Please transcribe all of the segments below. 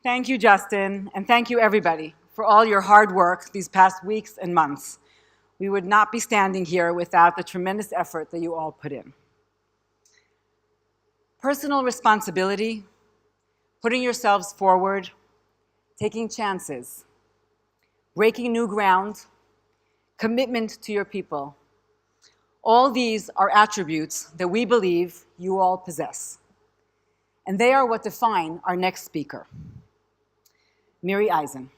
Thank you, Justin, and thank you, everybody, for all your hard work these past weeks and months. We would not be standing here without the tremendous effort that you all put in. Personal responsibility, putting yourselves forward, taking chances, breaking new ground, commitment to your people. All these are attributes that we believe you all possess. And they are what define our next speaker, Miri Eisen.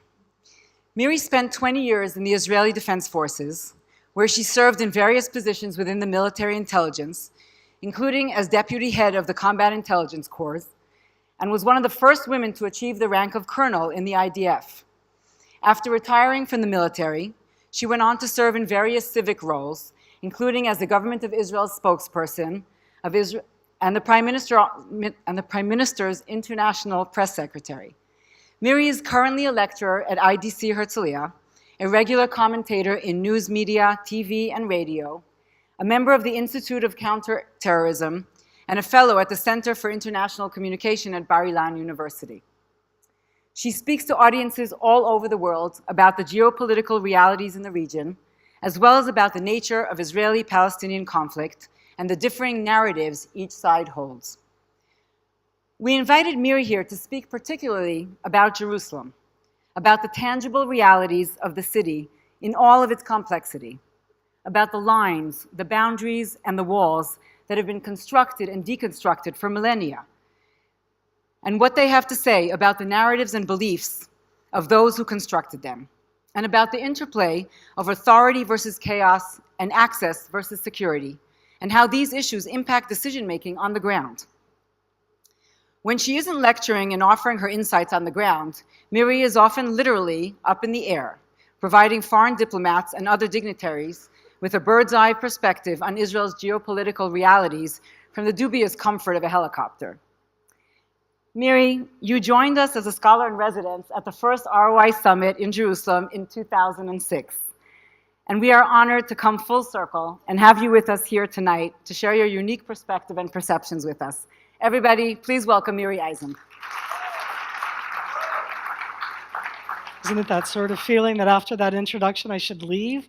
Miri spent 20 years in the Israeli Defense Forces, where she served in various positions within the military intelligence, including as deputy head of the Combat Intelligence Corps, and was one of the first women to achieve the rank of colonel in the IDF. After retiring from the military, she went on to serve in various civic roles, including as the Government of Israel's spokesperson and the Prime Minister's International Press Secretary. Miri is currently a lecturer at IDC Herzliya, a regular commentator in news media, TV, and radio, a member of the Institute of Counterterrorism, and a fellow at the Center for International Communication at Bar-Ilan University. She speaks to audiences all over the world about the geopolitical realities in the region, as well as about the nature of Israeli-Palestinian conflict and the differing narratives each side holds. We invited Miri here to speak particularly about Jerusalem, about the tangible realities of the city in all of its complexity, about the lines, the boundaries, and the walls that have been constructed and deconstructed for millennia, and what they have to say about the narratives and beliefs of those who constructed them, and about the interplay of authority versus chaos and access versus security, and how these issues impact decision-making on the ground. When she isn't lecturing and offering her insights on the ground, Miri is often literally up in the air, providing foreign diplomats and other dignitaries with a bird's-eye perspective on Israel's geopolitical realities from the dubious comfort of a helicopter. Miri, you joined us as a scholar in residence at the first ROI Summit in Jerusalem in 2006. And we are honored to come full circle and have you with us here tonight to share your unique perspective and perceptions with us. Everybody, please welcome Miri Eisen. Isn't it that sort of feeling that after that introduction I should leave?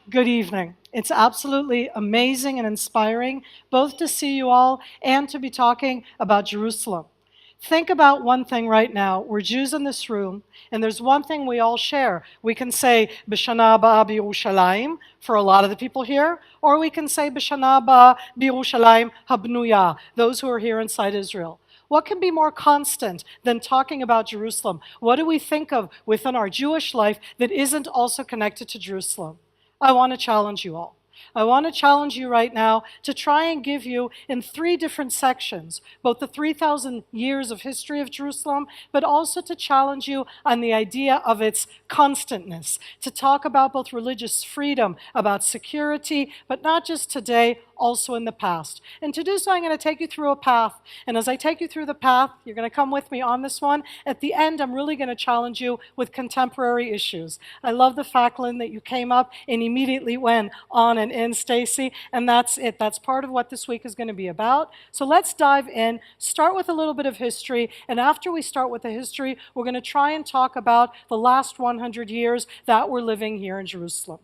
Good evening. It's absolutely amazing and inspiring both to see you all and to be talking about Jerusalem. Think about one thing right now. We're Jews in this room, and there's one thing we all share. We can say B'shana Haba B'Yerushalayim for a lot of the people here, or we can say B'shana Haba B'Yerushalayim Habnuya, those who are here inside Israel. What can be more constant than talking about Jerusalem? What do we think of within our Jewish life that isn't also connected to Jerusalem? I want to challenge you all. I want to challenge you right now to try and give you in 3 different sections, both the 3,000 years of history of Jerusalem, but also to challenge you on the idea of its constantness, to talk about both religious freedom, about security, but not just today, also in the past. And to do so, I'm going to take you through a path. And as I take you through the path, you're going to come with me on this one. At the end, I'm really going to challenge you with contemporary issues. I love the fact, Lynn, that you came up and immediately went on and in, Stacy, and that's it. That's part of what this week is going to be about. So let's dive in, start with a little bit of history, and after we start with the history, we're going to try and talk about the last 100 years that we're living here in Jerusalem.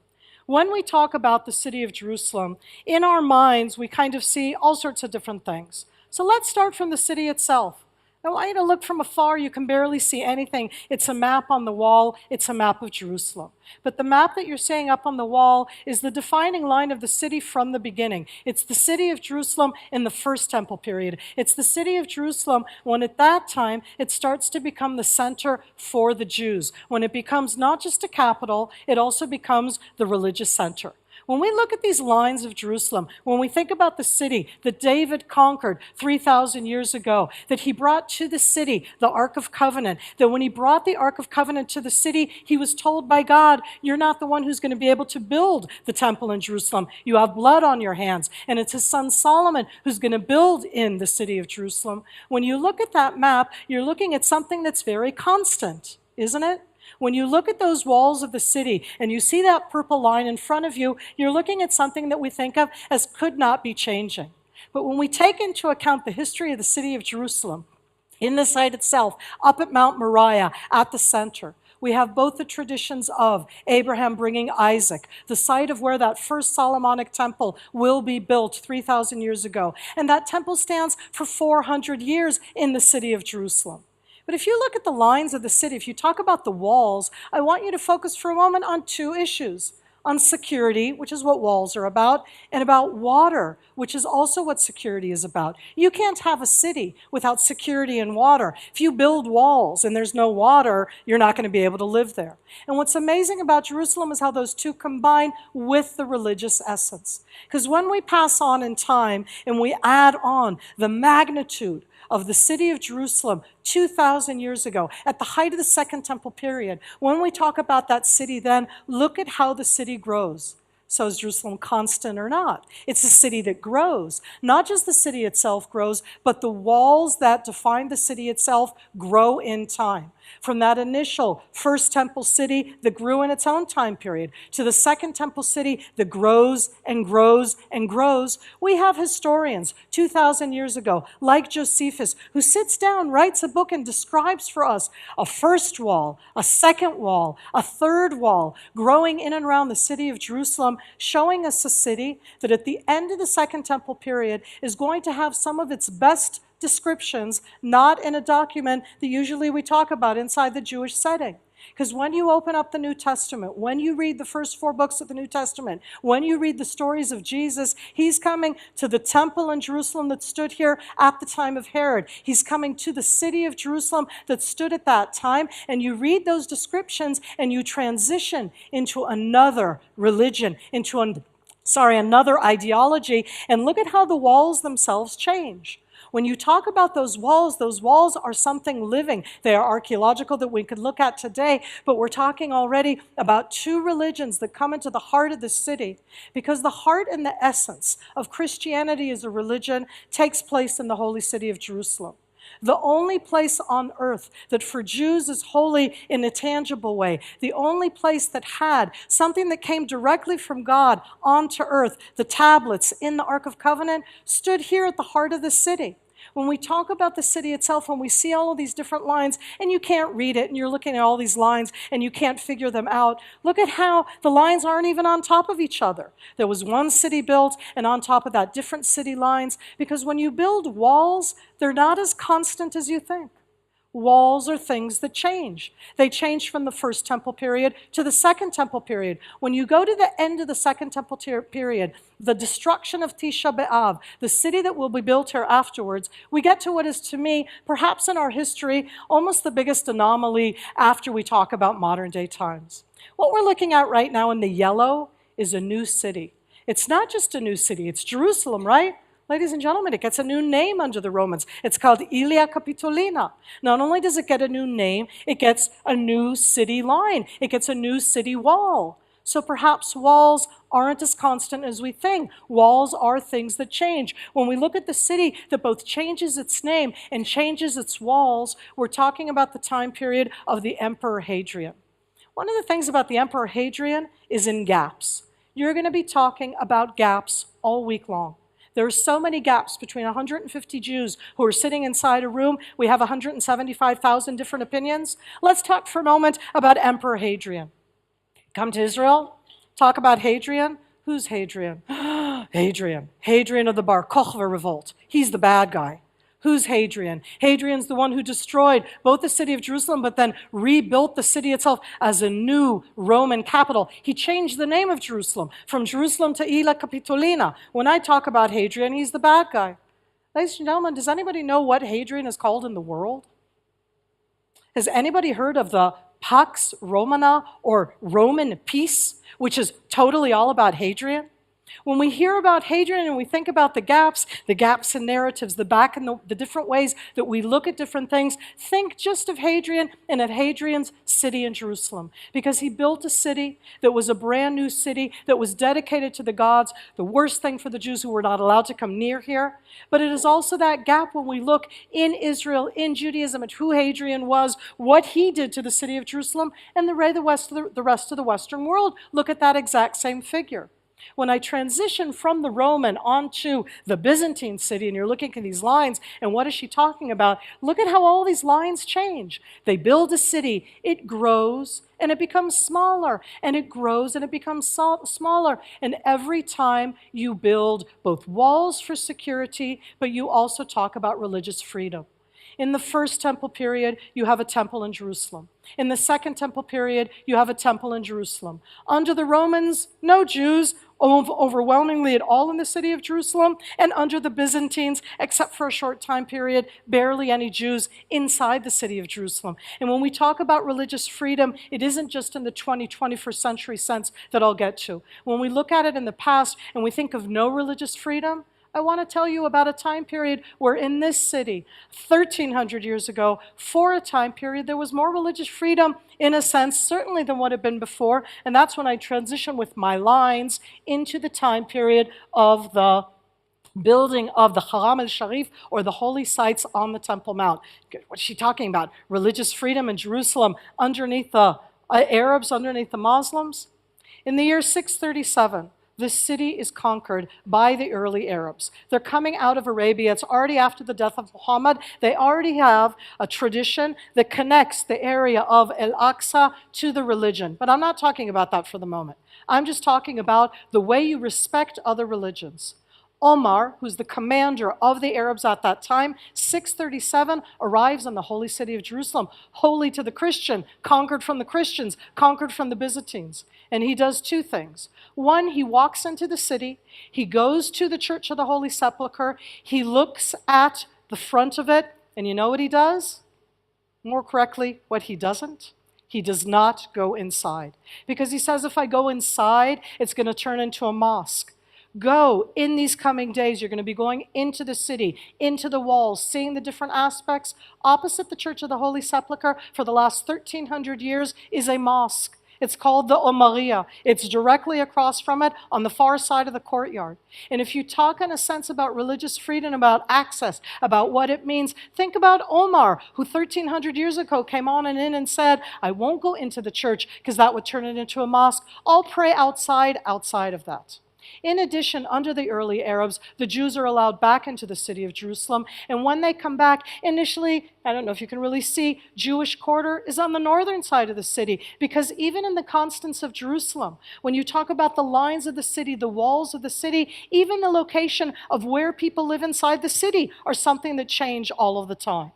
When we talk about the city of Jerusalem, in our minds, we kind of see all sorts of different things. So let's start from the city itself. I want you to look from afar. You can barely see anything. It's a map on the wall. It's a map of Jerusalem. But the map that you're seeing up on the wall is the defining line of the city from the beginning. It's the city of Jerusalem in the first temple period. It's the city of Jerusalem when at that time it starts to become the center for the Jews. When it becomes not just a capital, it also becomes the religious center. When we look at these lines of Jerusalem, when we think about the city that David conquered 3,000 years ago, that he brought to the city the Ark of Covenant, that when he brought the Ark of Covenant to the city, he was told by God, you're not the one who's going to be able to build the temple in Jerusalem. You have blood on your hands, and it's his son Solomon who's going to build in the city of Jerusalem. When you look at that map, you're looking at something that's very constant, isn't it? When you look at those walls of the city and you see that purple line in front of you, you're looking at something that we think of as could not be changing. But when we take into account the history of the city of Jerusalem, In the site itself, up at Mount Moriah, at the center, we have both the traditions of Abraham bringing Isaac, the site of where that first Solomonic temple will be built 3,000 years ago. And that temple stands for 400 years in the city of Jerusalem. But if you look at the lines of the city, if you talk about the walls, I want you to focus for a moment on two issues. On security, which is what walls are about, and about water, which is also what security is about. You can't have a city without security and water. If you build walls and there's no water, you're not going to be able to live there. And what's amazing about Jerusalem is how those two combine with the religious essence. Because when we pass on in time and we add on the magnitude of the city of Jerusalem 2,000 years ago, at the height of the Second Temple period, when we talk about that city then, look at how the city grows. So is Jerusalem constant or not? It's a city that grows. Not just the city itself grows, but the walls that define the city itself grow in time. From that initial first temple city that grew in its own time period to the second temple city that grows and grows and grows, we have historians 2,000 years ago, like Josephus, who sits down, writes a book, and describes for us a first wall, a second wall, a third wall, growing in and around the city of Jerusalem, showing us a city that at the end of the Second Temple period is going to have some of its best descriptions, not in a document that usually we talk about inside the Jewish setting. Because when you open up the New Testament, when you read the first 4 books of the New Testament, when you read the stories of Jesus, he's coming to the temple in Jerusalem that stood here at the time of Herod. He's coming to the city of Jerusalem that stood at that time, and you read those descriptions and you transition into another religion, into another ideology, and look at how the walls themselves change. When you talk about those walls are something living. They are archaeological that we could look at today, but we're talking already about 2 religions that come into the heart of the city, because the heart and the essence of Christianity as a religion takes place in the holy city of Jerusalem. The only place on earth that for Jews is holy in a tangible way, the only place that had something that came directly from God onto earth, the tablets in the Ark of Covenant, stood here at the heart of the city. When we talk about the city itself, when we see all of these different lines, and you can't read it, and you're looking at all these lines, and you can't figure them out, look at how the lines aren't even on top of each other. There was one city built, and on top of that, different city lines, because when you build walls, they're not as constant as you think. Walls are things that change. They change from the first temple period to the second temple period. When you go to the end of the second temple period, the destruction of Tisha B'Av, the city that will be built here afterwards, we get to what is, to me, perhaps in our history, almost the biggest anomaly after we talk about modern day times. What we're looking at right now in the yellow is a new city. It's not just a new city, it's Jerusalem, right? Ladies and gentlemen, it gets a new name under the Romans. It's called Ilia Capitolina. Not only does it get a new name, it gets a new city line. It gets a new city wall. So perhaps walls aren't as constant as we think. Walls are things that change. When we look at the city that both changes its name and changes its walls, we're talking about the time period of the Emperor Hadrian. One of the things about the Emperor Hadrian is in gaps. You're going to be talking about gaps all week long. There are so many gaps between 150 Jews who are sitting inside a room. We have 175,000 different opinions. Let's talk for a moment about Emperor Hadrian. Come to Israel, talk about Hadrian. Who's Hadrian? Hadrian of the Bar Kokhba revolt. He's the bad guy. Who's Hadrian? Hadrian's the one who destroyed both the city of Jerusalem, but then rebuilt the city itself as a new Roman capital. He changed the name of Jerusalem from Jerusalem to Ilia Capitolina. When I talk about Hadrian, he's the bad guy. Ladies and gentlemen, does anybody know what Hadrian is called in the world? Has anybody heard of the Pax Romana, or Roman peace, which is totally all about Hadrian? When we hear about Hadrian and we think about the gaps in narratives, the different ways that we look at different things, think just of Hadrian and of Hadrian's city in Jerusalem. Because he built a city that was a brand new city that was dedicated to the gods, the worst thing for the Jews who were not allowed to come near here. But it is also that gap when we look in Israel, in Judaism, at who Hadrian was, what he did to the city of Jerusalem, and the rest of the Western world look at that exact same figure. When I transition from the Roman onto the Byzantine city, and you're looking at these lines, and what is she talking about? Look at how all these lines change. They build a city, it grows, and it becomes smaller, and it grows, and it becomes smaller. And every time you build both walls for security, but you also talk about religious freedom. In the first temple period, you have a temple in Jerusalem. In the second temple period, you have a temple in Jerusalem. Under the Romans, no Jews, overwhelmingly at all in the city of Jerusalem. And under the Byzantines, except for a short time period, barely any Jews inside the city of Jerusalem. And when we talk about religious freedom, it isn't just in the 21st century sense that I'll get to. When we look at it in the past and we think of no religious freedom, I want to tell you about a time period where in this city, 1,300 years ago, for a time period, there was more religious freedom, in a sense, certainly than what had been before. And that's when I transition with my lines into the time period of the building of the Haram al-Sharif, or the holy sites on the Temple Mount. What is she talking about? Religious freedom in Jerusalem underneath the Arabs, underneath the Muslims? In the year 637, this city is conquered by the early Arabs. They're coming out of Arabia. It's already after the death of Muhammad. They already have a tradition that connects the area of Al-Aqsa to the religion. But I'm not talking about that for the moment. I'm just talking about the way you respect other religions. Omar, who's the commander of the Arabs at that time, 637, arrives in the holy city of Jerusalem, holy to the Christian, conquered from the Christians, conquered from the Byzantines. And he does two things. One, he walks into the city, he goes to the Church of the Holy Sepulchre, he looks at the front of it, and you know what he does? More correctly, what he doesn't? He does not go inside. Because he says, if I go inside, it's going to turn into a mosque. Go, in these coming days, you're going to be going into the city, into the walls, seeing the different aspects. Opposite the Church of the Holy Sepulchre, for the last 1,300 years, is a mosque. It's called the Omariya. It's directly across from it on the far side of the courtyard. And if you talk in a sense about religious freedom, about access, about what it means, think about Omar, who 1,300 years ago came on and in and said, I won't go into the church because that would turn it into a mosque. I'll pray outside of that. In addition, under the early Arabs, the Jews are allowed back into the city of Jerusalem. And when they come back, initially, I don't know if you can really see, Jewish quarter is on the northern side of the city. Because even in the constants of Jerusalem, when you talk about the lines of the city, the walls of the city, even the location of where people live inside the city are something that change all of the time.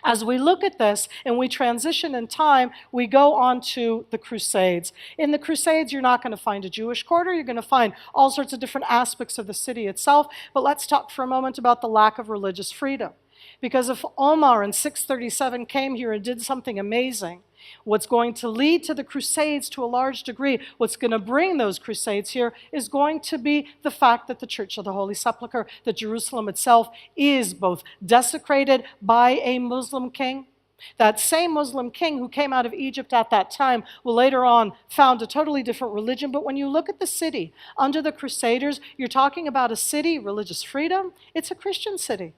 As we look at this and we transition in time, we go on to the Crusades. In the Crusades, you're not going to find a Jewish quarter. You're going to find all sorts of different aspects of the city itself. But let's talk for a moment about the lack of religious freedom. Because if Omar in 637 came here and did something amazing, what's going to lead to the Crusades to a large degree, what's going to bring those Crusades here is going to be the fact that the Church of the Holy Sepulchre, that Jerusalem itself, is both desecrated by a Muslim king. That same Muslim king who came out of Egypt at that time will later on found a totally different religion. But when you look at the city under the Crusaders, you're talking about a city, religious freedom. It's a Christian city.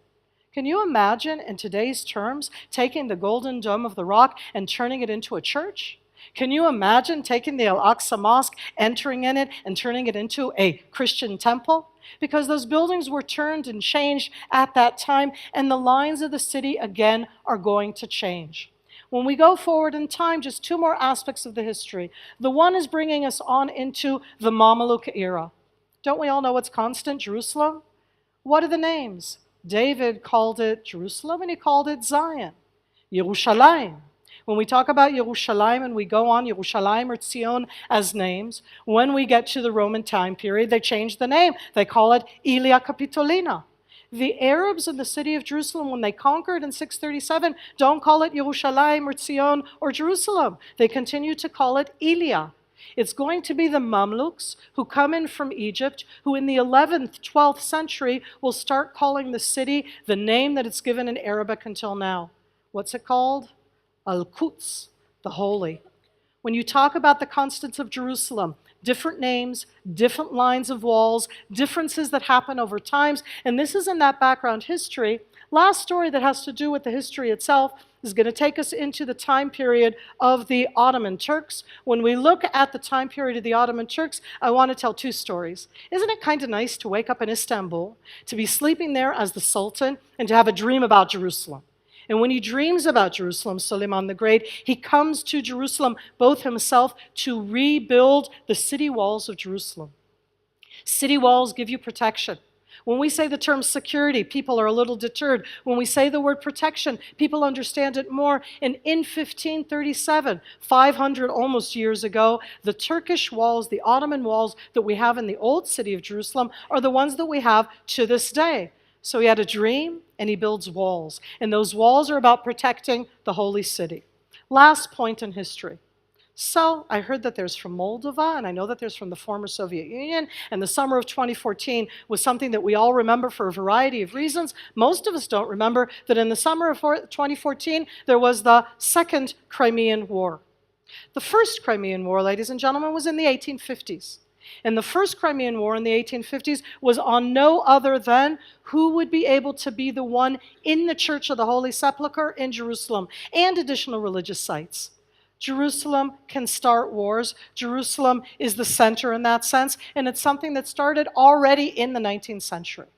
Can you imagine, in today's terms, taking the Golden Dome of the Rock and turning it into a church? Can you imagine taking the Al-Aqsa Mosque, entering in it, and turning it into a Christian temple? Because those buildings were turned and changed at that time, and the lines of the city, again, are going to change. When we go forward in time, just two more aspects of the history. The one is bringing us on into the Mamluk era. Don't we all know what's constant? Jerusalem? What are the names? David called it Jerusalem and he called it Zion. Yerushalayim. When we talk about Yerushalayim and we go on Yerushalayim or Tzion as names, when we get to the Roman time period, they change the name. They call it Ilia Capitolina. The Arabs in the city of Jerusalem, when they conquered in 637, don't call it Yerushalayim or Tzion or Jerusalem. They continue to call it Ilia. It's going to be the Mamluks who come in from Egypt, who in the 11th, 12th century will start calling the city the name that it's given in Arabic until now. What's it called? Al-Quds, the Holy. When you talk about the constants of Jerusalem, different names, different lines of walls, differences that happen over times, and this is in that background history. Last story that has to do with the history itself is going to take us into the time period of the Ottoman Turks. When we look at the time period of the Ottoman Turks, I want to tell two stories. Isn't it kind of nice to wake up in Istanbul, to be sleeping there as the Sultan, and to have a dream about Jerusalem? And when he dreams about Jerusalem, Suleiman the Great, he comes to Jerusalem, both himself, to rebuild the city walls of Jerusalem. City walls give you protection. When we say the term security, people are a little deterred. When we say the word protection, people understand it more. And in 1537, 500 almost years ago, the Turkish walls, the Ottoman walls that we have in the old city of Jerusalem are the ones that we have to this day. So he had a dream and he builds walls. And those walls are about protecting the holy city. Last point in history. So I heard that there's from Moldova, and I know that there's from the former Soviet Union, and the summer of 2014 was something that we all remember for a variety of reasons. Most of us don't remember that in the summer of 2014, there was the Second Crimean War. The First Crimean War, ladies and gentlemen, was in the 1850s. And the First Crimean War in the 1850s was on no other than who would be able to be the one in the Church of the Holy Sepulchre in Jerusalem and additional religious sites. Jerusalem can start wars. Jerusalem is the center in that sense, and it's something that started already in the 19th century.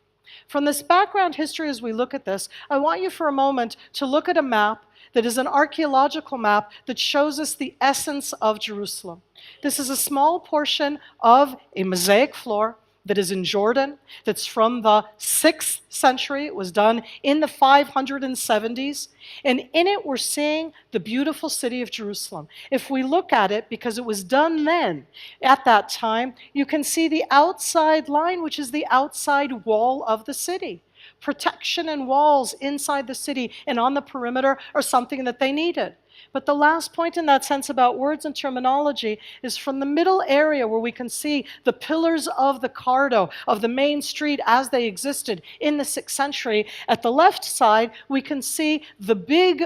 From this background history, as we look at this, I want you for a moment to look at a map that is an archaeological map that shows us the essence of Jerusalem. This is a small portion of a mosaic floor that is in Jordan, that's from the 6th century. It was done in the 570s. And in it, we're seeing the beautiful city of Jerusalem. If we look at it, because it was done then, at that time, you can see the outside line, which is the outside wall of the city. Protection and walls inside the city and on the perimeter are something that they needed. But the last point in that sense about words and terminology is from the middle area where we can see the pillars of the Cardo, of the main street as they existed in the 6th century. At the left side, we can see the big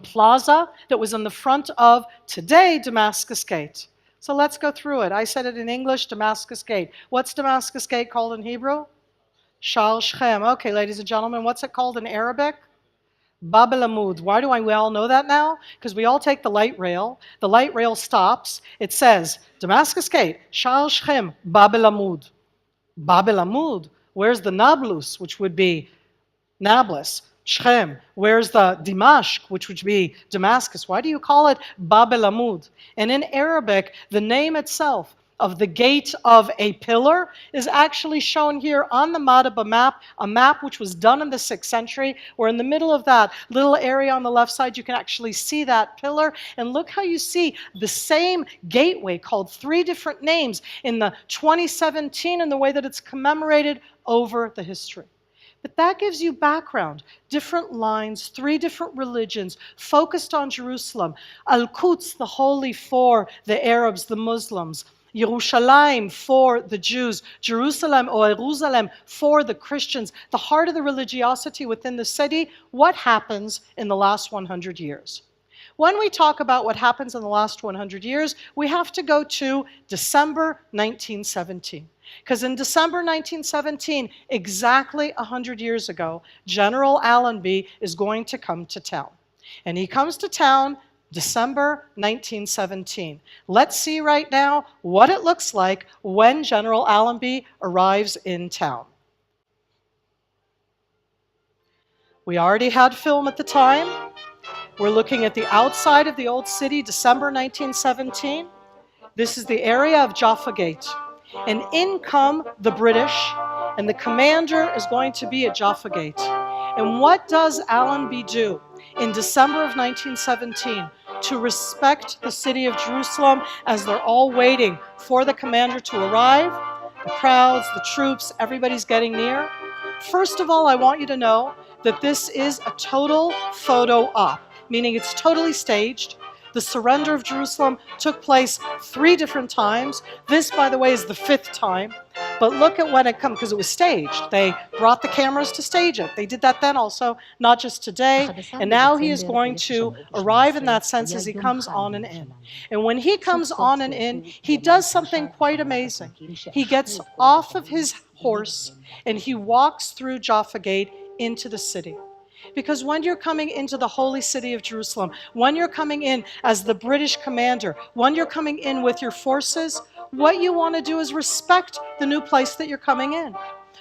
plaza that was in the front of, today, Damascus Gate. So let's go through it. I said it in English, Damascus Gate. What's Damascus Gate called in Hebrew? Shal Shem. Okay, ladies and gentlemen, what's it called in Arabic? Bab el-Amud. Why do we all know that now? Because we all take the light rail. The light rail stops. It says, Damascus Gate, Shal Shem, Bab el-Amud. Bab el-Amud. Where's the Nablus, which would be Nablus? Shem. Where's the Dimashq, which would be Damascus? Why do you call it Bab el-Amud? And in Arabic, the name itself of the gate of a pillar is actually shown here on the Madaba map, a map which was done in the 6th century, where in the middle of that little area on the left side, you can actually see that pillar. And look how you see the same gateway called 3 different names in the 2017 and the way that it's commemorated over the history. But that gives you background, different lines, 3 different religions focused on Jerusalem. Al-Quds, the holy for the Arabs, the Muslims. Yerushalayim for the Jews, Jerusalem or Jerusalem for the Christians, the heart of the religiosity within the city. What happens in the last 100 years? When we talk about what happens in the last 100 years, we have to go to December 1917. Because in December 1917, exactly 100 years ago, General Allenby is going to come to town. And he comes to town December 1917. Let's see right now what it looks like when General Allenby arrives in town. We already had film at the time. We're looking at the outside of the old city, December 1917. This is the area of Jaffa Gate. And in come the British, and the commander is going to be at Jaffa Gate. And what does Allenby do in December of 1917 to respect the city of Jerusalem as they're all waiting for the commander to arrive? The crowds, the troops, everybody's getting near. First of all, I want you to know that this is a total photo op, meaning it's totally staged. The surrender of Jerusalem took place 3 different times. This, by the way, is the 5th time. But look at when it comes, because it was staged. They brought the cameras to stage it. They did that then also, not just today. And now he is going to arrive in that sense as he comes on and in. And when he comes on and in, he does something quite amazing. He gets off of his horse and he walks through Jaffa Gate into the city. Because when you're coming into the holy city of Jerusalem, when you're coming in as the British commander, when you're coming in with your forces, what you want to do is respect the new place that you're coming in.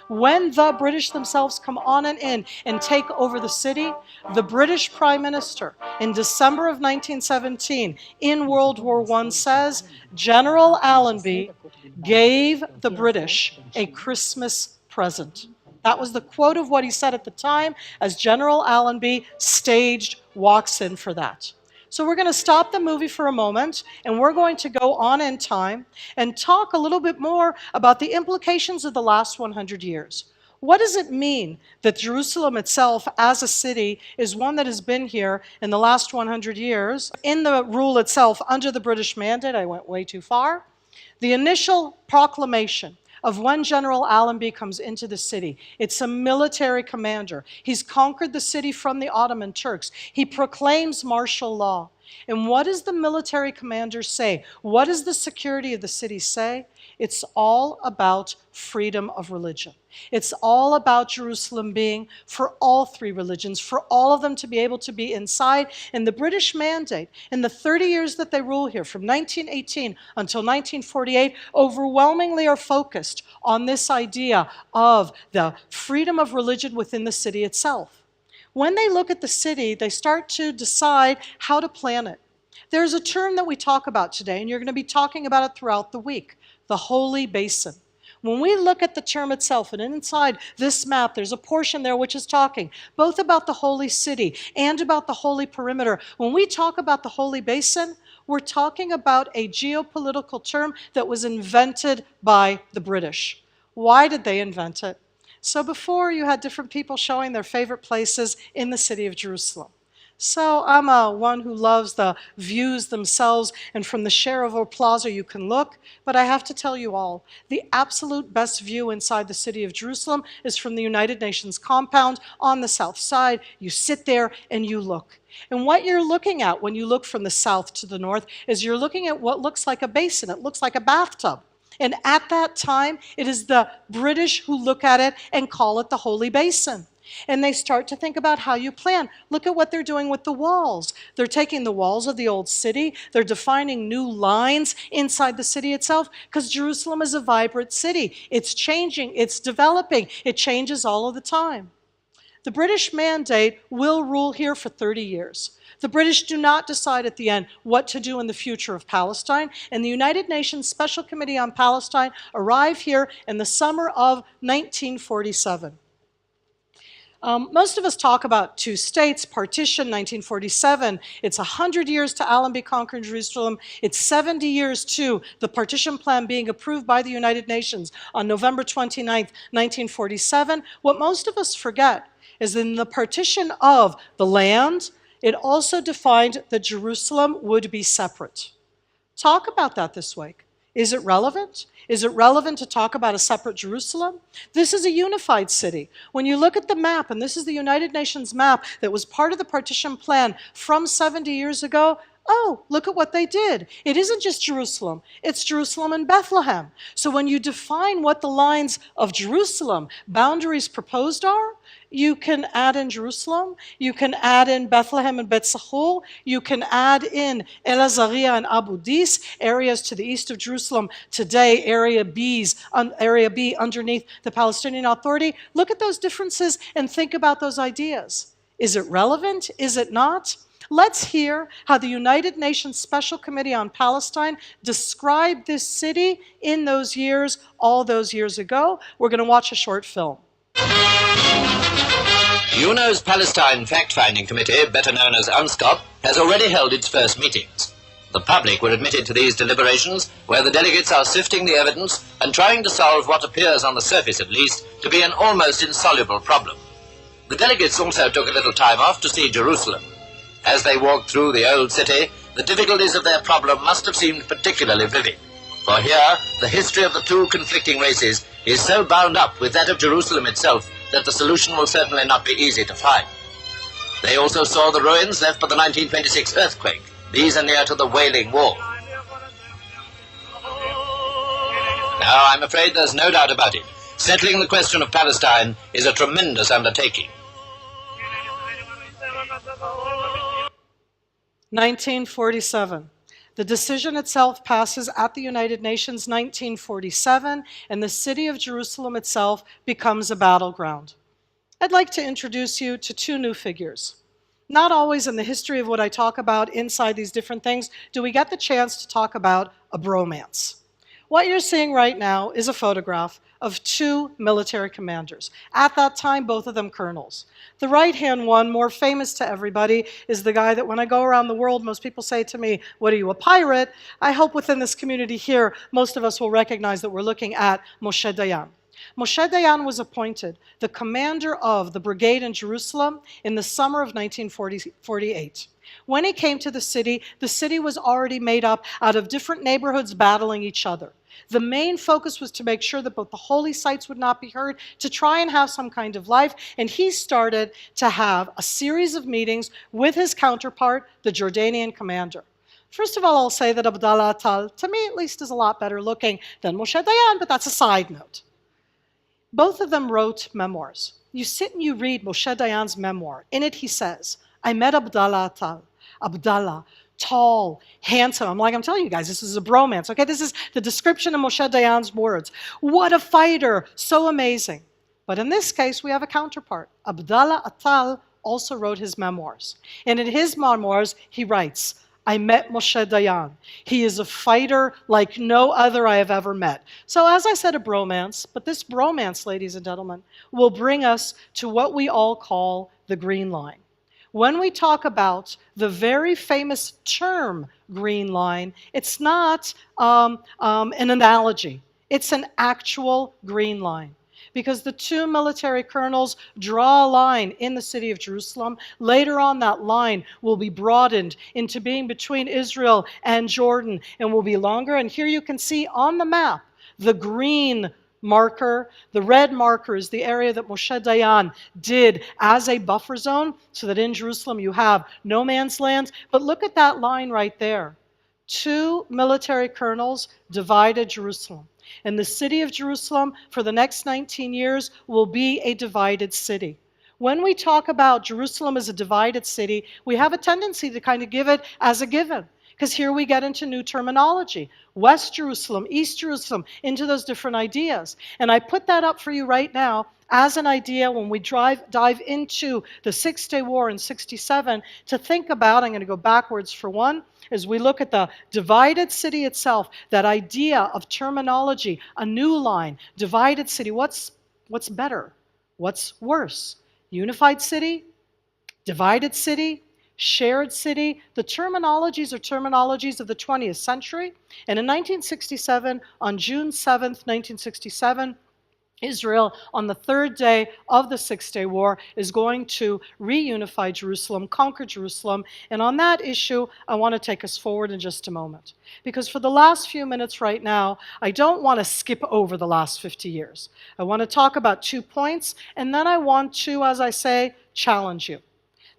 When the British themselves come on and in and take over the city, the British Prime Minister in December of 1917 in World War I says, General Allenby gave the British a Christmas present. That was the quote of what he said at the time as General Allenby staged walks in for that. So we're going to stop the movie for a moment, and we're going to go on in time and talk a little bit more about the implications of the last 100 years. What does it mean that Jerusalem itself as a city is one that has been here in the last 100 years? In the rule itself, under the British Mandate, I went way too far, the initial proclamation of when General Allenby comes into the city. It's a military commander. He's conquered the city from the Ottoman Turks. He proclaims martial law. And what does the military commander say? What does the security of the city say? It's all about freedom of religion. It's all about Jerusalem being for all three religions, for all of them to be able to be inside. And the British Mandate, in the 30 years that they rule here, from 1918 until 1948, overwhelmingly are focused on this idea of the freedom of religion within the city itself. When they look at the city, they start to decide how to plan it. There's a term that we talk about today, and you're going to be talking about it throughout the week, the Holy Basin. When we look at the term itself, and inside this map, there's a portion there which is talking both about the Holy City and about the Holy Perimeter. When we talk about the Holy Basin, we're talking about a geopolitical term that was invented by the British. Why did they invent it? So before, you had different people showing their favorite places in the city of Jerusalem. So I'm one who loves the views themselves, and from the Cherevaux Plaza you can look, but I have to tell you all, the absolute best view inside the city of Jerusalem is from the United Nations compound on the south side. You sit there and you look. And what you're looking at when you look from the south to the north is you're looking at what looks like a basin. It looks like a bathtub. And at that time, it is the British who look at it and call it the Holy Basin. And they start to think about how you plan. Look at what they're doing with the walls. They're taking the walls of the old city. They're defining new lines inside the city itself, because Jerusalem is a vibrant city. It's changing. It's developing. It changes all of the time. The British Mandate will rule here for 30 years. The British do not decide at the end what to do in the future of Palestine, and the United Nations Special Committee on Palestine arrive here in the summer of 1947. Most of us talk about two states, partition, 1947. It's 100 years to Allenby conquering Jerusalem. It's 70 years to the partition plan being approved by the United Nations on November 29th, 1947. What most of us forget is in the partition of the land, it also defined that Jerusalem would be separate. Talk about that this week. Is it relevant? Is it relevant to talk about a separate Jerusalem? This is a unified city. When you look at the map, and this is the United Nations map that was part of the partition plan from 70 years ago, oh, look at what they did. It isn't just Jerusalem, it's Jerusalem and Bethlehem. So when you define what the lines of Jerusalem boundaries proposed are, you can add in Jerusalem, you can add in Bethlehem and Bet Sahul, you can add in El Azariah and Abu Dis, areas to the east of Jerusalem today, Area B underneath the Palestinian Authority. Look at those differences and think about those ideas. Is it relevant? Is it not? Let's hear how the United Nations Special Committee on Palestine described this city in those years, all those years ago. We're going to watch a short film. UNO's Palestine Fact-Finding Committee, better known as UNSCOP, has already held its first meetings. The public were admitted to these deliberations, where the delegates are sifting the evidence and trying to solve what appears, on the surface at least, to be an almost insoluble problem. The delegates also took a little time off to see Jerusalem. As they walked through the old city, the difficulties of their problem must have seemed particularly vivid. For here, the history of the two conflicting races is so bound up with that of Jerusalem itself that the solution will certainly not be easy to find. They also saw the ruins left by the 1926 earthquake. These are near to the Wailing Wall. Now, I'm afraid there's no doubt about it. Settling the question of Palestine is a tremendous undertaking. 1947. The decision itself passes at the United Nations 1947, and the city of Jerusalem itself becomes a battleground. I'd like to introduce you to two new figures. Not always in the history of what I talk about inside these different things do we get the chance to talk about a bromance. What you're seeing right now is a photograph of two military commanders. At that time, both of them colonels. The right-hand one, more famous to everybody, is the guy that when I go around the world, most people say to me, "What are you, a pirate?" I hope within this community here, most of us will recognize that we're looking at Moshe Dayan. Moshe Dayan was appointed the commander of the brigade in Jerusalem in the summer of 1948. When he came to the city was already made up out of different neighborhoods battling each other. The main focus was to make sure that both the holy sites would not be hurt, to try and have some kind of life, and he started to have a series of meetings with his counterpart, the Jordanian commander. First of all, I'll say that Abdallah Attal, to me at least, is a lot better looking than Moshe Dayan, but that's a side note. Both of them wrote memoirs. You sit and you read Moshe Dayan's memoir. In it he says, "I met Abdallah Attal. Abdallah, tall, handsome." I'm telling you guys, this is a bromance. Okay, this is the description of Moshe Dayan's words. What a fighter, so amazing. But in this case, we have a counterpart. Abdallah Attal also wrote his memoirs. And in his memoirs, he writes, "I met Moshe Dayan. He is a fighter like no other I have ever met." So as I said, a bromance, but this bromance, ladies and gentlemen, will bring us to what we all call the green line. When we talk about the very famous term green line, it's not an analogy. It's an actual green line. Because the two military colonels draw a line in the city of Jerusalem. Later on, that line will be broadened into being between Israel and Jordan and will be longer. And here you can see on the map the green marker. The red marker is the area that Moshe Dayan did as a buffer zone so that in Jerusalem you have no man's land. But look at that line right there. Two military colonels divided Jerusalem. And the city of Jerusalem for the next 19 years will be a divided city. When we talk about Jerusalem as a divided city, we have a tendency to kind of give it as a given. Because here we get into new terminology. West Jerusalem, East Jerusalem, into those different ideas. And I put that up for you right now as an idea when we dive into the Six-Day War in 67 to think about, I'm going to go backwards for one, as we look at the divided city itself, that idea of terminology, a new line, divided city, what's better? What's worse? Unified city? Divided city? Shared city? The terminologies are terminologies of the 20th century. And in 1967, on June 7th, 1967, Israel, on the third day of the Six-Day War, is going to reunify Jerusalem, conquer Jerusalem. And on that issue, I want to take us forward in just a moment. Because for the last few minutes right now, I don't want to skip over the last 50 years. I want to talk about 2 points, and then I want to, as I say, challenge you.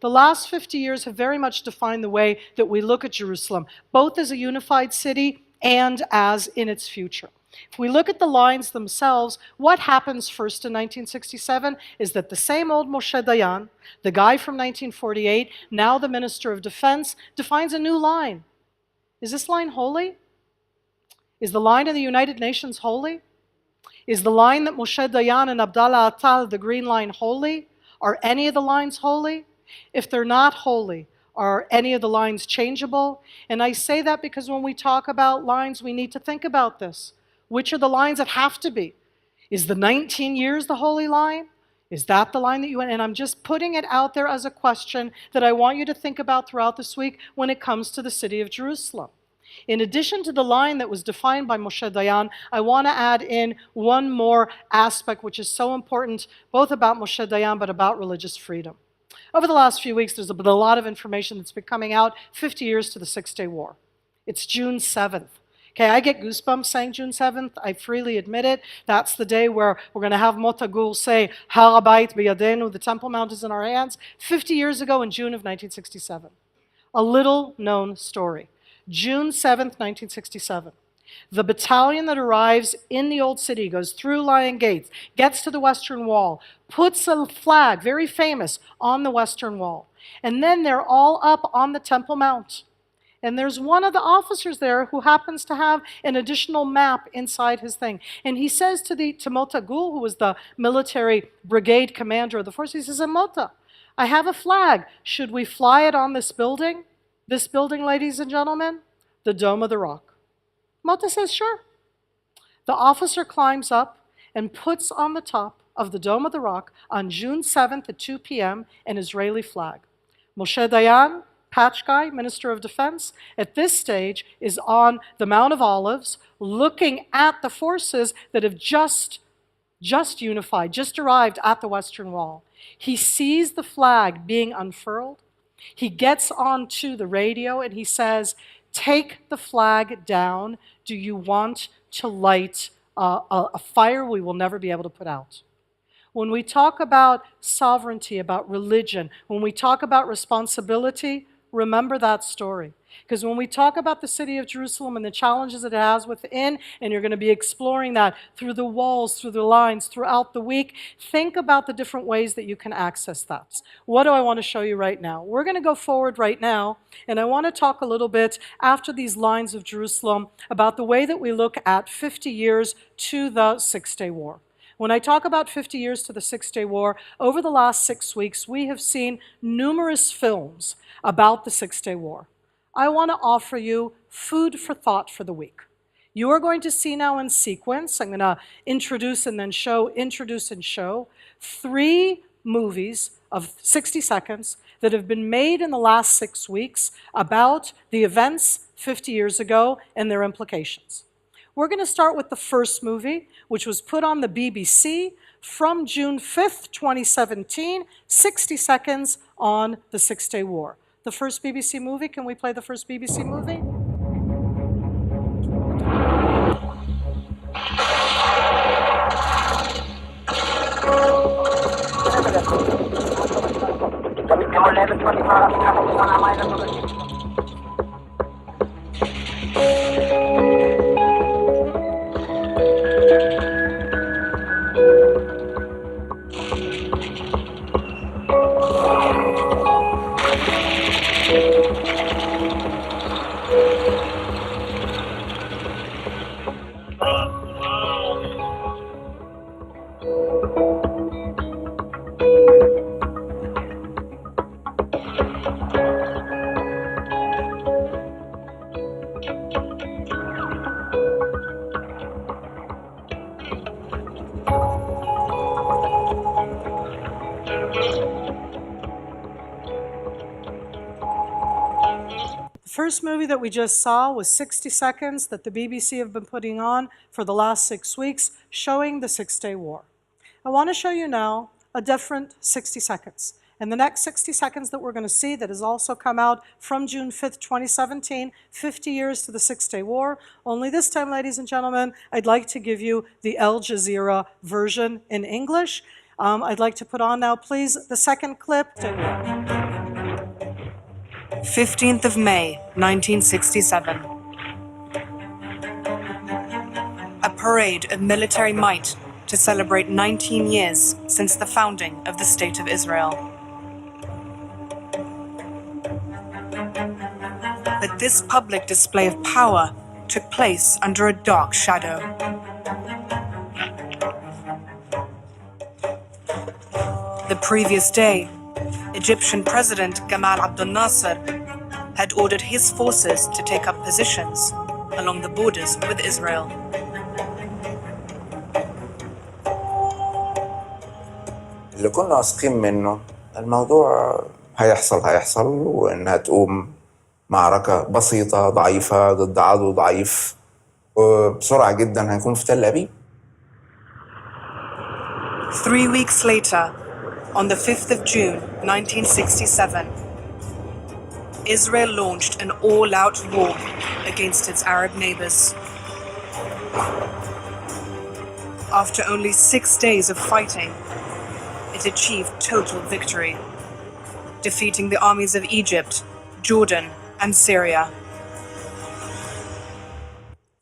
The last 50 years have very much defined the way that we look at Jerusalem, both as a unified city and as in its future. If we look at the lines themselves, what happens first in 1967 is that the same old Moshe Dayan, the guy from 1948, now the Minister of Defense, defines a new line. Is this line holy? Is the line in the United Nations holy? Is the line that Moshe Dayan and Abdallah Attal, the green line, holy? Are any of the lines holy? If they're not holy, are any of the lines changeable? And I say that because when we talk about lines, we need to think about this. Which are the lines that have to be? Is the 19 years the holy line? Is that the line that you want? And I'm just putting it out there as a question that I want you to think about throughout this week when it comes to the city of Jerusalem. In addition to the line that was defined by Moshe Dayan, I want to add in one more aspect which is so important, both about Moshe Dayan but about religious freedom. Over the last few weeks, there's been a lot of information that's been coming out 50 years to the Six-Day War. It's June 7th. Okay, I get goosebumps saying June 7th. I freely admit it. That's the day where we're going to have Motagul say, Har HaBayit b'yadenu, the Temple Mount is in our hands, 50 years ago in June of 1967. A little known story. June 7th, 1967. The battalion that arrives in the Old City, goes through Lion Gates, gets to the Western Wall, puts a flag, very famous, on the Western Wall. And then they're all up on the Temple Mount. And there's one of the officers there who happens to have an additional map inside his thing. And he says to Motagul, who was the military brigade commander of the force, he says, Mota, I have a flag. Should we fly it on this building? This building, ladies and gentlemen, the Dome of the Rock. Mota says, sure. The officer climbs up and puts on the top of the Dome of the Rock on June 7th at 2 p.m. an Israeli flag. Moshe Dayan, patch guy, Minister of Defense, at this stage is on the Mount of Olives looking at the forces that have just unified, just arrived at the Western Wall. He sees the flag being unfurled. He gets onto the radio and he says, take the flag down. Do you want to light a fire we will never be able to put out? When we talk about sovereignty, about religion, when we talk about responsibility, remember that story. Because when we talk about the city of Jerusalem and the challenges it has within, and you're going to be exploring that through the walls, through the lines, throughout the week, think about the different ways that you can access that. What do I want to show you right now? We're going to go forward right now, and I want to talk a little bit after these lines of Jerusalem about the way that we look at 50 years to the Six-Day War. When I talk about 50 years to the Six-Day War, over the last 6 weeks, we have seen numerous films about the Six-Day War. I want to offer you food for thought for the week. You are going to see now in sequence, I'm going to introduce and then show, introduce and show, 3 movies of 60 seconds that have been made in the last 6 weeks about the events 50 years ago and their implications. We're going to start with the first movie, which was put on the BBC from June 5th, 2017, 60 seconds on the Six-Day War. The first BBC movie, can we play the first BBC movie? The first movie that we just saw was 60 seconds that the BBC have been putting on for the last 6 weeks, showing the Six-Day War. I want to show you now a different 60 seconds. And the next 60 seconds that we're going to see that has also come out from June 5th, 2017, 50 years to the Six-Day War. Only this time, ladies and gentlemen, I'd like to give you the Al Jazeera version in English. I'd like to put on now, please, the second clip. 15th of May, 1967. A parade of military might to celebrate 19 years since the founding of the State of Israel. But this public display of power took place under a dark shadow. The previous day, Egyptian President Gamal Abdel Nasser had ordered his forces to take up positions along the borders with Israel. اللي كنا واثقين منه الموضوع هيحصل وإنها تقوم معركة بسيطة ضعيفة ضد عدو ضعيف وبسرعة جدا هنكون في تل أبيب. 3 weeks later, on the 5th of June, 1967, Israel launched an all-out war against its Arab neighbors. After only 6 days of fighting, it achieved total victory, defeating the armies of Egypt, Jordan, and Syria.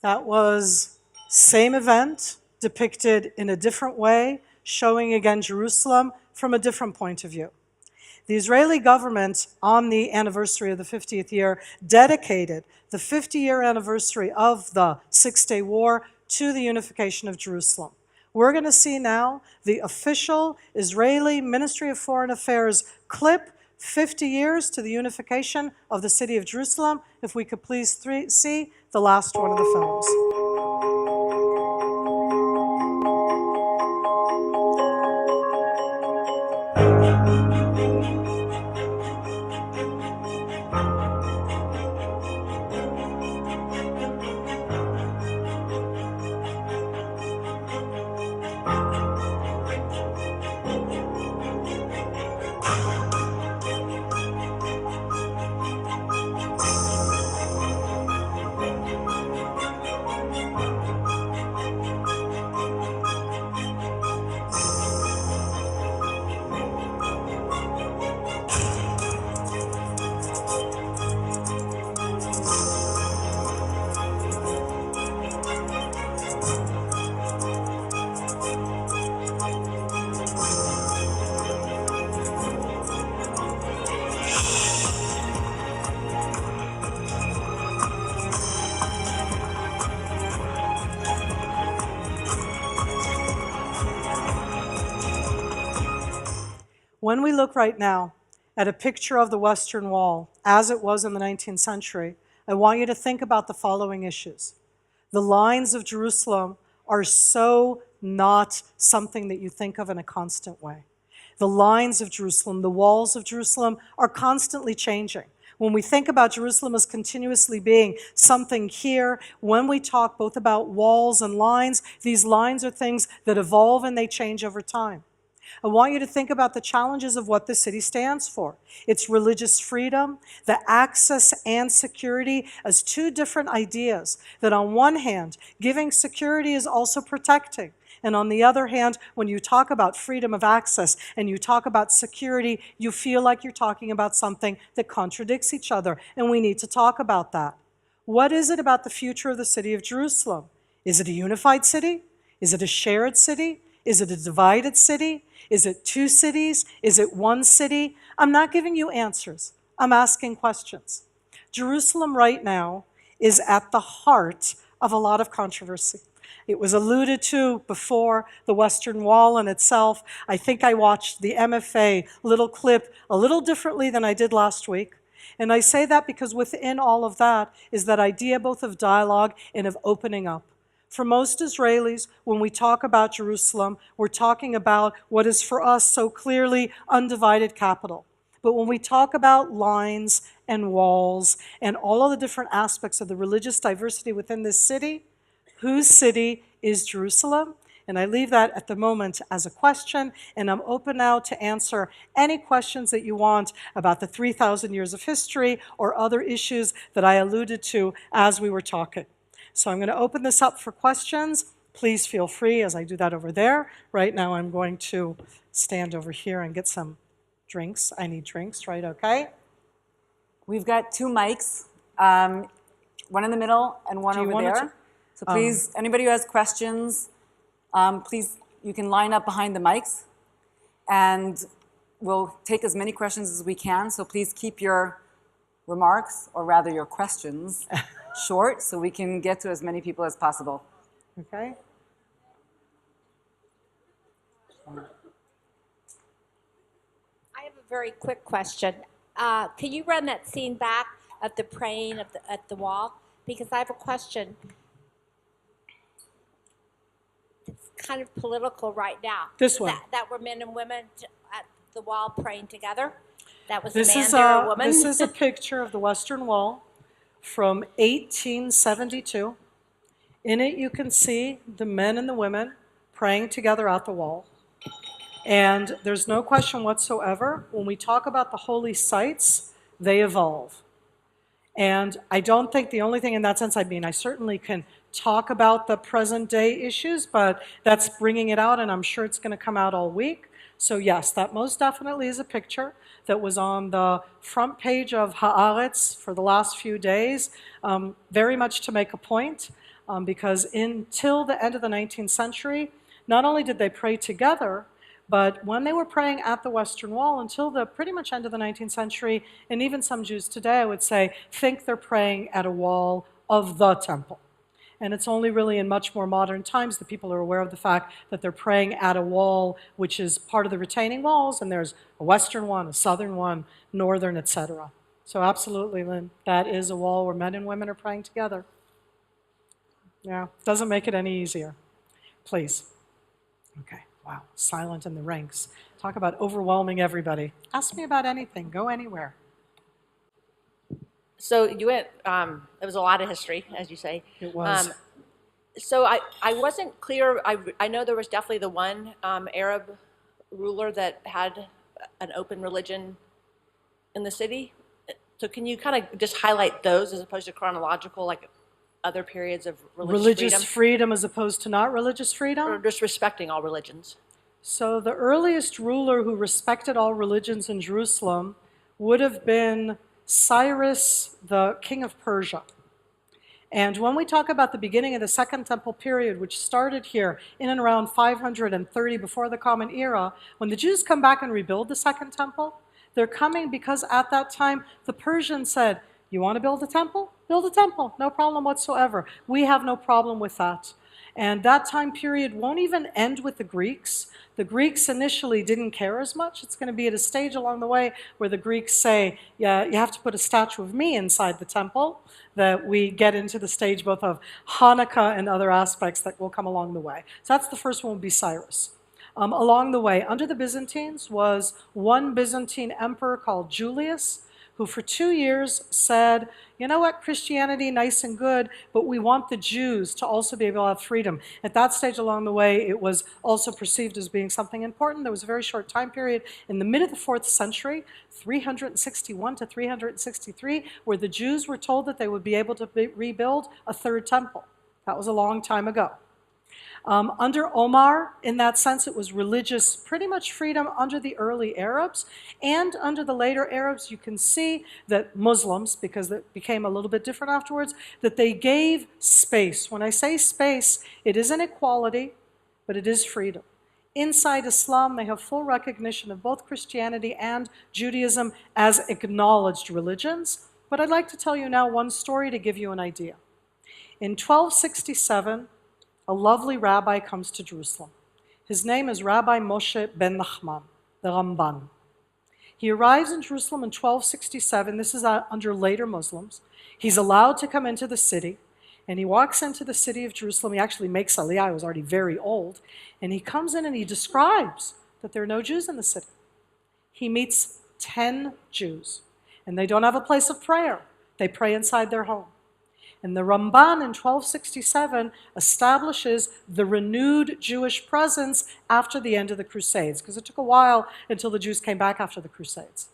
That was same event depicted in a different way, showing again Jerusalem from a different point of view. The Israeli government, on the anniversary of the 50th year, dedicated the 50-year anniversary of the Six-Day War to the unification of Jerusalem. We're going to see now the official Israeli Ministry of Foreign Affairs clip, 50 years to the unification of the city of Jerusalem. If we could please see the last one of the films. When we look right now at a picture of the Western Wall as it was in the 19th century, I want you to think about the following issues. The lines of Jerusalem are so not something that you think of in a constant way. The lines of Jerusalem, the walls of Jerusalem are constantly changing. When we think about Jerusalem as continuously being something here, when we talk both about walls and lines, these lines are things that evolve and they change over time. I want you to think about the challenges of what the city stands for. It's religious freedom, the access and security as two different ideas that on one hand, giving security is also protecting. And on the other hand, when you talk about freedom of access and you talk about security, you feel like you're talking about something that contradicts each other. And we need to talk about that. What is it about the future of the city of Jerusalem? Is it a unified city? Is it a shared city? Is it a divided city? Is it two cities? Is it one city? I'm not giving you answers. I'm asking questions. Jerusalem right now is at the heart of a lot of controversy. It was alluded to before, the Western Wall in itself. I think I watched the MFA little clip a little differently than I did last week. And I say that because within all of that is that idea both of dialogue and of opening up. For most Israelis, when we talk about Jerusalem, we're talking about what is for us so clearly undivided capital. But when we talk about lines and walls and all of the different aspects of the religious diversity within this city, whose city is Jerusalem? And I leave that at the moment as a question, and I'm open now to answer any questions that you want about the 3,000 years of history or other issues that I alluded to as we were talking. So I'm going to open this up for questions. Please feel free as I do that over there. Right now I'm going to stand over here and get some drinks. I need drinks, right? Okay. We've got two mics, one in the middle and one over there. So please, anybody who has questions, please, you can line up behind the mics and we'll take as many questions as we can. So please keep your remarks, or rather your questions, short so we can get to as many people as possible. Okay. I have a very quick question. Can you run that scene back of the praying at the wall? Because I have a question. It's kind of political right now. This one. That were men and women at the wall praying together. That was a man, there, a woman. This is a picture of the Western Wall from 1872. In it, you can see the men and the women praying together at the wall. And there's no question whatsoever, when we talk about the holy sites, they evolve. And I don't think the only thing in that sense, I mean, I certainly can talk about the present day issues, but that's bringing it out, and I'm sure it's going to come out all week. So yes, that most definitely is a picture that was on the front page of Haaretz for the last few days, very much to make a point, because until the end of the 19th century, not only did they pray together, But when they were praying at the Western Wall until the pretty much end of the 19th century, and even some Jews today, I would say, think they're praying at a wall of the temple. And it's only really in much more modern times that people are aware of the fact that they're praying at a wall which is part of the retaining walls, and there's a western one, a southern one, northern, etc. So absolutely, Lynn, that is a wall where men and women are praying together. Yeah, doesn't make it any easier. Please. Okay, wow, silent in the ranks. Talk about overwhelming everybody. Ask me about anything, go anywhere. So you went, it was a lot of history, as you say. It was. So I wasn't clear, I know there was definitely the one Arab ruler that had an open religion in the city. So can you kind of just highlight those as opposed to chronological, like other periods of Religious freedom as opposed to not religious freedom? Or just respecting all religions? So the earliest ruler who respected all religions in Jerusalem would have been Cyrus, the king of Persia. And when we talk about the beginning of the Second Temple period, which started here in and around 530 before the Common Era, when the Jews come back and rebuild the Second Temple, they're coming because at that time the Persians said, you want to build a temple? Build a temple, no problem whatsoever. We have no problem with that. And that time period won't even end with the Greeks. The Greeks initially didn't care as much. It's going to be at a stage along the way where the Greeks say, yeah, you have to put a statue of me inside the temple, that we get into the stage both of Hanukkah and other aspects that will come along the way. So that's the first one, would be Cyrus. Along the way, under the Byzantines was one Byzantine emperor called Julius, who for 2 years said, you know what, Christianity, nice and good, but we want the Jews to also be able to have freedom. At that stage along the way, it was also perceived as being something important. There was a very short time period in the mid of the 4th century, 361 to 363, where the Jews were told that they would be able to rebuild a third temple. That was a long time ago. Under Omar, in that sense, it was religious, pretty much freedom under the early Arabs. And under the later Arabs, you can see that Muslims, because it became a little bit different afterwards, that they gave space. When I say space, it isn't equality, but it is freedom. Inside Islam, they have full recognition of both Christianity and Judaism as acknowledged religions. But I'd like to tell you now one story to give you an idea. In 1267, a lovely rabbi comes to Jerusalem. His name is Rabbi Moshe ben Nachman, the Ramban. He arrives in Jerusalem in 1267. This is under later Muslims. He's allowed to come into the city, and he walks into the city of Jerusalem. He actually makes Aliyah. He was already very old. And he comes in and he describes that there are no Jews in the city. He meets 10 Jews, and they don't have a place of prayer. They pray inside their home. And the Ramban in 1267 establishes the renewed Jewish presence after the end of the Crusades, because it took a while until the Jews came back after the Crusades.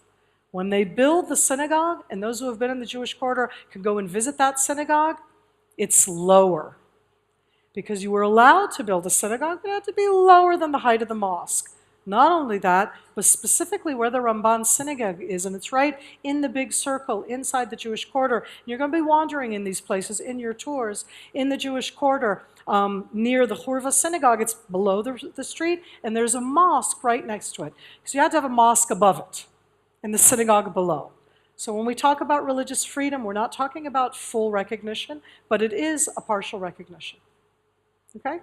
When they build the synagogue, and those who have been in the Jewish quarter can go and visit that synagogue, it's lower. Because you were allowed to build a synagogue, but it had to be lower than the height of the mosque. Not only that, but specifically where the Ramban synagogue is, and it's right in the big circle inside the Jewish quarter. And you're going to be wandering in these places in your tours. In the Jewish quarter, near the Hurva synagogue, it's below the street, and there's a mosque right next to it. So you have to have a mosque above it, and the synagogue below. So when we talk about religious freedom, we're not talking about full recognition, but it is a partial recognition. Okay?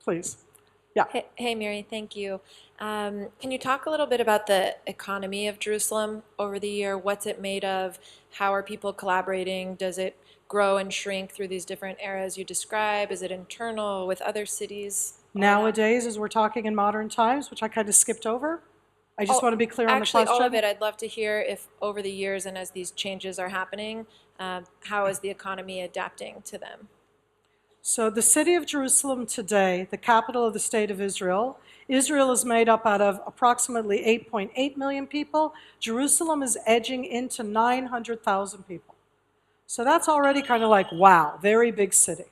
Please. Yeah. Hey, Miri, thank you. Can you talk a little bit about the economy of Jerusalem over the year? What's it made of? How are people collaborating? Does it grow and shrink through these different eras you describe? Is it internal with other cities? Nowadays, as we're talking in modern times, which I kind of skipped over, I just want to be clear on the question. Actually, all of it. I'd love to hear if over the years and as these changes are happening, how is the economy adapting to them? So the city of Jerusalem today, the capital of the state of Israel, Israel is made up out of approximately 8.8 million people. Jerusalem is edging into 900,000 people. So that's already kind of like, wow, very big city.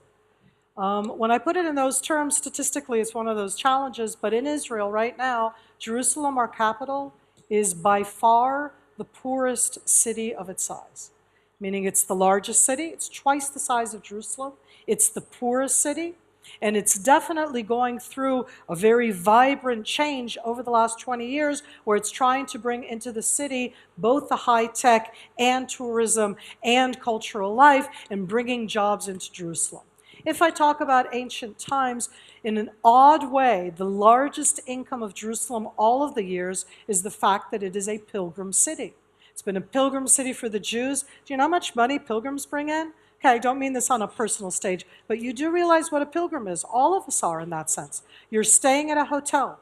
When I put it in those terms, statistically, it's one of those challenges, but in Israel right now, Jerusalem, our capital, is by far the poorest city of its size. Meaning it's the largest city, it's twice the size of Jerusalem, it's the poorest city, And it's definitely going through a very vibrant change over the last 20 years where it's trying to bring into the city both the high tech and tourism and cultural life and bringing jobs into Jerusalem. If I talk about ancient times, in an odd way, the largest income of Jerusalem all of the years is the fact that it is a pilgrim city. It's been a pilgrim city for the Jews. Do you know how much money pilgrims bring in? Okay, I don't mean this on a personal stage, but you do realize what a pilgrim is. All of us are in that sense. You're staying at a hotel.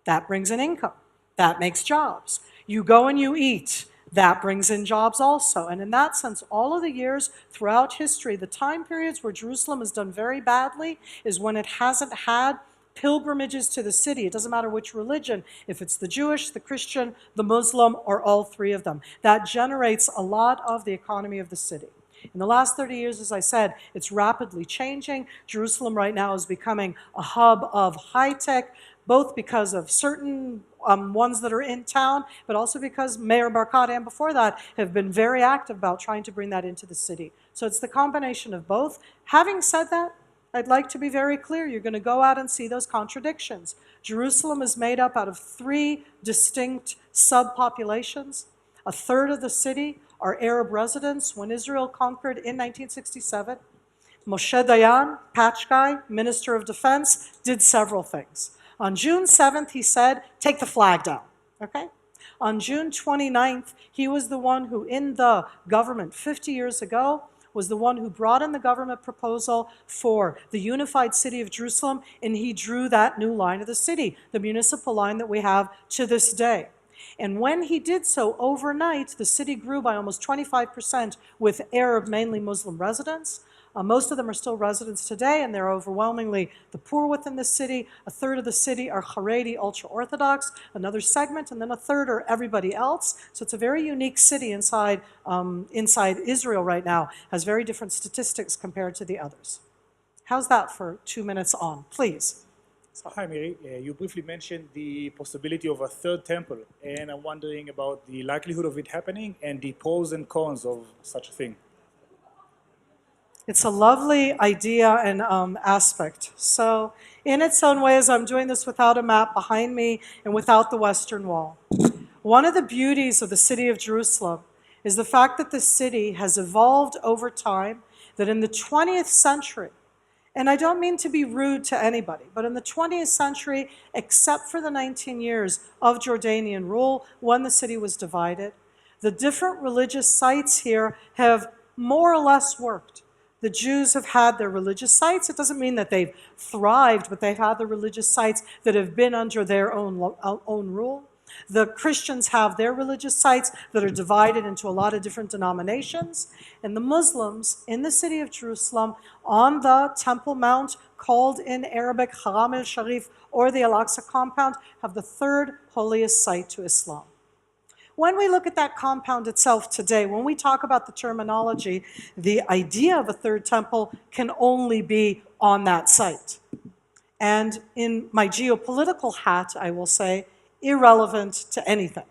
That brings in income. That makes jobs. You go and you eat. That brings in jobs also. And in that sense, all of the years throughout history, the time periods where Jerusalem has done very badly is when it hasn't had pilgrimages to the city. It doesn't matter which religion, if it's the Jewish, the Christian, the Muslim, or all three of them. That generates a lot of the economy of the city. In the last 30 years, as I said, it's rapidly changing. Jerusalem right now is becoming a hub of high tech, both because of certain ones that are in town, but also because Mayor Barkat and before that have been very active about trying to bring that into the city. So it's the combination of both. Having said that, I'd like to be very clear. You're going to go out and see those contradictions. Jerusalem is made up out of 3 distinct subpopulations. A third of the city are Arab residents. When Israel conquered in 1967, Moshe Dayan, patch guy, Minister of Defense, did several things. On June 7th, he said, take the flag down, okay? On June 29th, he was the one who, in the government 50 years ago, was the one who brought in the government proposal for the unified city of Jerusalem, and he drew that new line of the city, the municipal line that we have to this day. And when he did so, overnight, the city grew by almost 25% with Arab, mainly Muslim residents. Most of them are still residents today, and they're overwhelmingly the poor within the city. A third of the city are Haredi, ultra-Orthodox, another segment, and then a third are everybody else. So it's a very unique city inside Israel right now, has very different statistics compared to the others. How's that for 2 minutes on? Please. Hi, Miri. You briefly mentioned the possibility of a third temple, and I'm wondering about the likelihood of it happening and the pros and cons of such a thing. It's a lovely idea and aspect. So in its own ways, I'm doing this without a map behind me and without the Western Wall. One of the beauties of the city of Jerusalem is the fact that the city has evolved over time, that in the 20th century, and I don't mean to be rude to anybody, but in the 20th century, except for the 19 years of Jordanian rule, when the city was divided, the different religious sites here have more or less worked. The Jews have had their religious sites. It doesn't mean that they've thrived, but they've had the religious sites that have been under their own rule. The Christians have their religious sites that are divided into a lot of different denominations. And the Muslims in the city of Jerusalem on the Temple Mount, called in Arabic Haram al-Sharif, or the Al-Aqsa compound, have the 3rd holiest site to Islam. When we look at that compound itself today, when we talk about the terminology, the idea of a 3rd temple can only be on that site. And in my geopolitical hat, I will say, irrelevant to anything.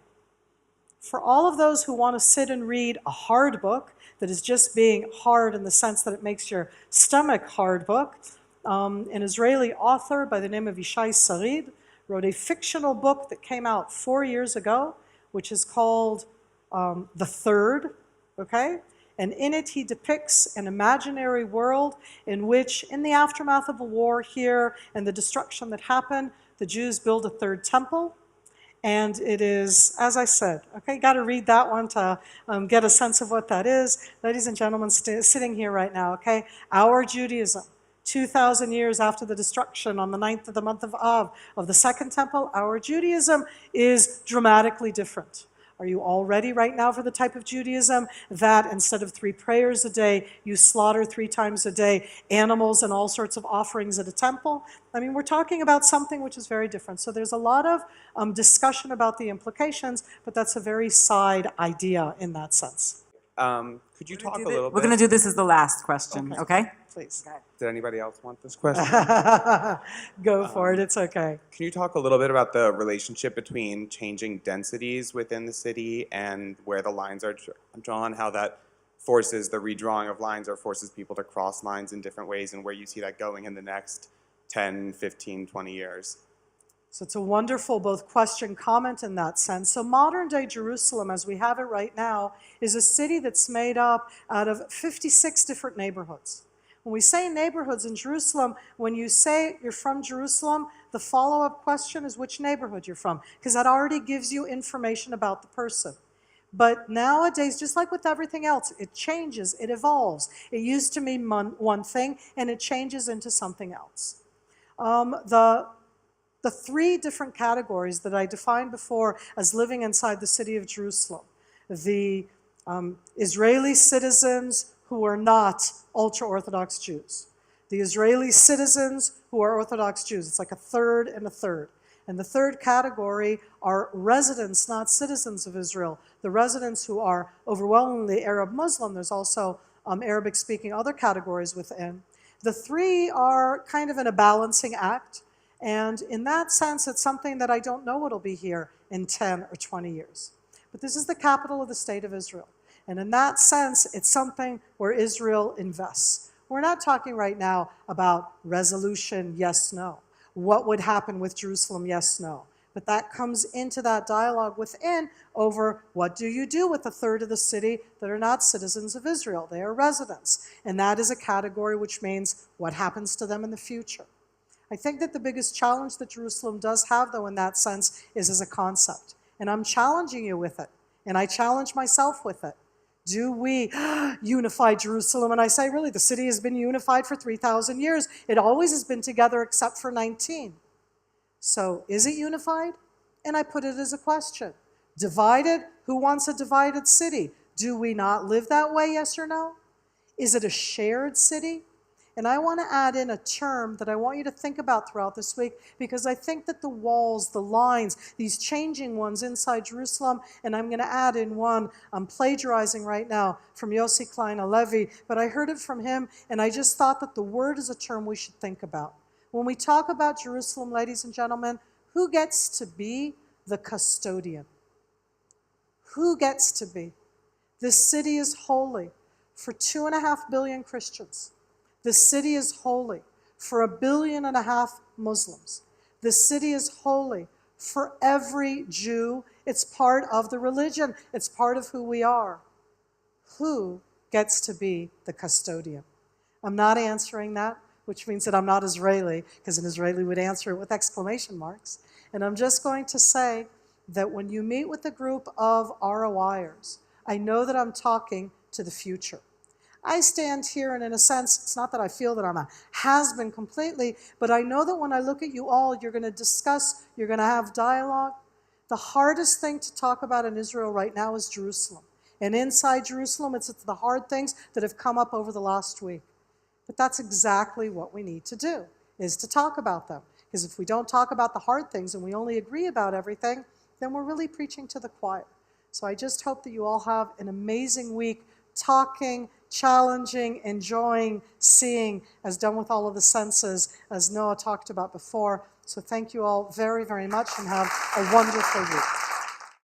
For all of those who want to sit and read a hard book that is just being hard in the sense that it makes your stomach hard book, an Israeli author by the name of Yishai Sarid wrote a fictional book that came out 4 years ago, which is called The Third, okay? And in it, he depicts an imaginary world in which, in the aftermath of a war here and the destruction that happened, the Jews build a 3rd temple. And it is, as I said, okay, got to read that one to get a sense of what that is. Ladies and gentlemen, sitting here right now, okay, our Judaism, 2,000 years after the destruction on the 9th of the month of Av of the 2nd temple, our Judaism is dramatically different. Are you all ready right now for the type of Judaism that instead of 3 prayers a day, you slaughter 3 times a day animals and all sorts of offerings at a temple? I mean, we're talking about something which is very different. So there's a lot of discussion about the implications, but that's a very side idea in that sense. Could you talk a little bit? We're going to do this as the last question, okay? Please. Did anybody else want this question? Go for it, it's okay. Can you talk a little bit about the relationship between changing densities within the city and where the lines are drawn, how that forces the redrawing of lines or forces people to cross lines in different ways, and where you see that going in the next 10, 15, 20 years? So it's a wonderful both question, comment in that sense. So modern day Jerusalem, as we have it right now, is a city that's made up out of 56 different neighborhoods. When we say neighborhoods in Jerusalem, when you say you're from Jerusalem, the follow-up question is which neighborhood you're from, because that already gives you information about the person. But nowadays, just like with everything else, it changes, it evolves. It used to mean one thing, and it changes into something else. The three different categories that I defined before as living inside the city of Jerusalem: the Israeli citizens who are not ultra-Orthodox Jews, the Israeli citizens who are Orthodox Jews. It's like a third and a third. And the third category are residents, not citizens of Israel, the residents who are overwhelmingly Arab Muslim. There's also Arabic-speaking other categories within. The three are kind of in a balancing act. And in that sense, it's something that I don't know what'll be here in 10 or 20 years. But this is the capital of the state of Israel. And in that sense, it's something where Israel invests. We're not talking right now about resolution, yes, no. What would happen with Jerusalem, yes, no. But that comes into that dialogue within over what do you do with a third of the city that are not citizens of Israel? They are residents. And that is a category which means what happens to them in the future. I think that the biggest challenge that Jerusalem does have, though, in that sense, is as a concept. And I'm challenging you with it. And I challenge myself with it. Do we unify Jerusalem? And I say, really, the city has been unified for 3,000 years. It always has been together except for 19. So is it unified? And I put it as a question. Divided? Who wants a divided city? Do we not live that way, yes or no? Is it a shared city? And I want to add in a term that I want you to think about throughout this week, because I think that the walls, the lines, these changing ones inside Jerusalem, and I'm going to add in one, I'm plagiarizing right now from Yossi Klein Halevi, but I heard it from him, and I just thought that the word is a term we should think about. When we talk about Jerusalem, ladies and gentlemen, who gets to be the custodian? Who gets to be? This city is holy for 2.5 billion Christians. The city is holy for 1.5 billion Muslims. The city is holy for every Jew. It's part of the religion. It's part of who we are. Who gets to be the custodian? I'm not answering that, which means that I'm not Israeli, because an Israeli would answer it with exclamation marks. And I'm just going to say that when you meet with a group of ROIers, I know that I'm talking to the future. I stand here, and in a sense, it's not that I feel that I'm a has-been completely, but I know that when I look at you all, you're going to discuss, you're going to have dialogue. The hardest thing to talk about in Israel right now is Jerusalem. And inside Jerusalem, it's the hard things that have come up over the last week. But that's exactly what we need to do, is to talk about them. Because if we don't talk about the hard things and we only agree about everything, then we're really preaching to the choir. So I just hope that you all have an amazing week talking, challenging, enjoying, seeing, as done with all of the senses, as Noah talked about before. So thank you all very, very much, and have a wonderful week.